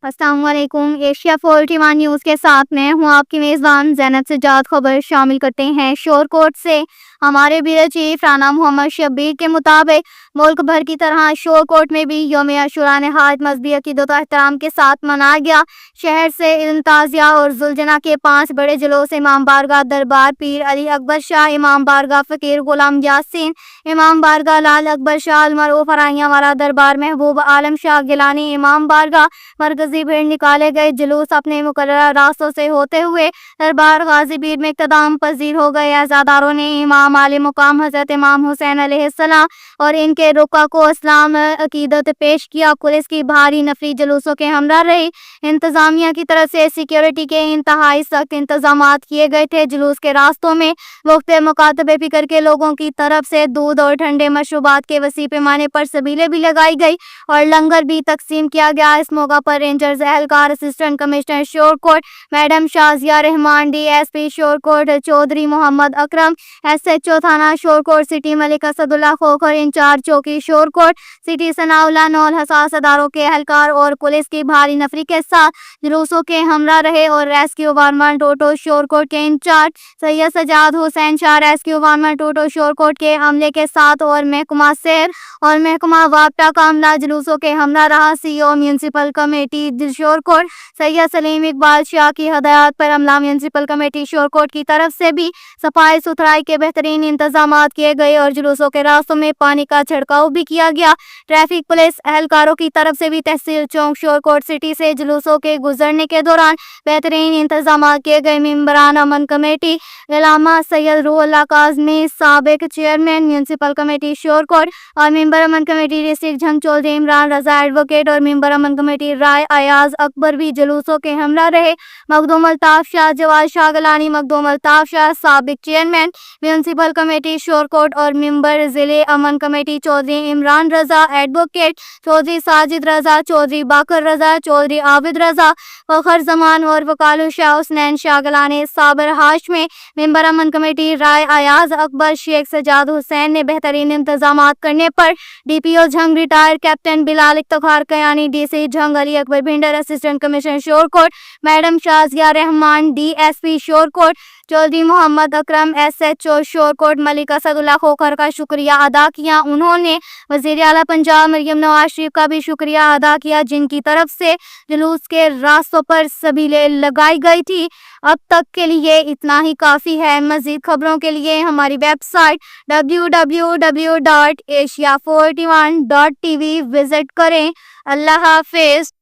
अस्सलाम वालेकुम। Asia 41 news के साथ मैं हूँ आपकी मेज़बान ज़ैनब सज्जाद। खबर शामिल करते हैं शोरकोट से। हमारे ब्यूरो चीफ राना मोहम्मद शब्बीर के मुताबिक मुल्क भर की तरह शोरकोट में भी यौम आशूरा नहायत मजहबी अकीदत व एहतराम के साथ मनाया गया। शहर से इल्म ताज़िया और जुलजना के 5 बड़े जुलूस इमाम बारगाह दरबार पीर अली अकबर शाह, इमाम बारगाह फ़कीर गुलाम यासीन, इमाम बारगाह लाल अकबर शाह अलमरूफ फराइयाँ वाला दरबार महबूब आलम शाह गिलानी, इमाम बारगाह मरकजी भीड़ निकाले गए जुलूस अपने मुकर्रर रास्तों से होते हुए दरबार गाजी पीर में इख्तिताम पजीर हो गए। अज़ादारों ने इमाम आले मुकाम हज़रत इमाम हुसैन अलैहिस्सलाम और इनके रुका को इस्लाम अकीदत पेश किया। पुलिस की भारी नफरी जुलूसों के हमरा रही। इंतजामिया की तरफ से सिक्योरिटी के इंतहाई सख्त इंतजाम किए गए थे। जुलूस के रास्तों में वक्त मुकातबे फिक्र के लोगों की तरफ से दूध और ठंडे मशरूबात के वसी पैमाने पर सबीलें भी लगाई गई और लंगर भी तकसीम किया गया। इस मौका पर रेंजर्स एहलकार, assistant commissioner Shorkot madam Shazia Rehman, DSP Shorkot Chaudhry Mohammad Akram, SHO थाना शोरकोट सिटी मलिक असदुल्ला खोखर, इंचार्ज चौकी शोरकोट सिटी सनाउल्ला नौल हसास अदारों के एहलकार और पुलिस की भारी नफरी के साथ जुलूसों के हमरा रहे और रेस्क्यू वारमान टोटो शोरकोट के इंचार्ज सैयद सजाद हुसैन शाह, रेस्क्यू वारमान टोटो शोरकोट के अमले के साथ और महकमा सैर और महकमा वापटा का अमला जुलूसों के हमरा रहा। CO municipal committee Shorkot Syed Salim Iqbal Shah की हदायत पर अमला म्यूनसिपल कमेटी शोरकोट की तरफ से भी सफाई सुथराई के बेहतरीन इंतजाम किए गए और जुलूसों के रास्तों में पानी का छिड़काव भी किया गया। ट्रैफिक पुलिस एहलकारों की तरफ से भी तहसील चौक शोरकोट सिटी से जुलूसों के गुजरने के दौरान बेहतरीन इंतजाम किए गए। मेंबरान अमन कमेटी इलामा सैयद रूहुल्लाह काज़मी, साबिक चेयरमैन म्यूनसिपल कमेटी शोरकोट और मेंबर अमन committee district Jhang Chaudhary Imran Raza advocate और मेंबर अमन कमेटी राय अयाज अकबर भी जुलूसों के हमरा रहे। मखदूम अल्ताफ शाह, जवाद शाह गलानी, मखदूम अल्ताफ शाह साबिक चेयरमैन म्यूनसिपल कमेटी शोरकोट और मेंबर जिले अमन कमेटी चौधरी इमरान रजा एडवोकेट, चौधरी साजिद रजा, चौधरी बाकर रजा, चौधरी आबिद रजा, फखर जमान और वकालू शाह हुसनैन शाह गलानी, साबर हाशमी, मेंबर अमन कमेटी राय अयाज अकबर, शेख सजाद हुसैन ने बेहतरीन इंतजाम करने पर DPO Jhang retire captain Bilal Iftikhar Kayani, DC Jhang Ali Akbar Bhinder, assistant commissioner Shorkot madam Shazia Rehman, DSP Shorkot Chaudhry Mohammad Akram, SHO Shorkot Malik Asadullah Khokhar का शुक्रिया अदा किया। उन्होंने वज़ीर आला पंजाब मरियम नवाज शरीफ का भी शुक्रिया अदा किया जिनकी तरफ से जुलूस के रास्तों पर सबीलें लगाई गई थी। अब तक के लिए इतना ही काफ़ी है। मज़ीद खबरों के लिए हमारी वेबसाइट www.asia41.tv विजिट करें। अल्लाह हाफिज़।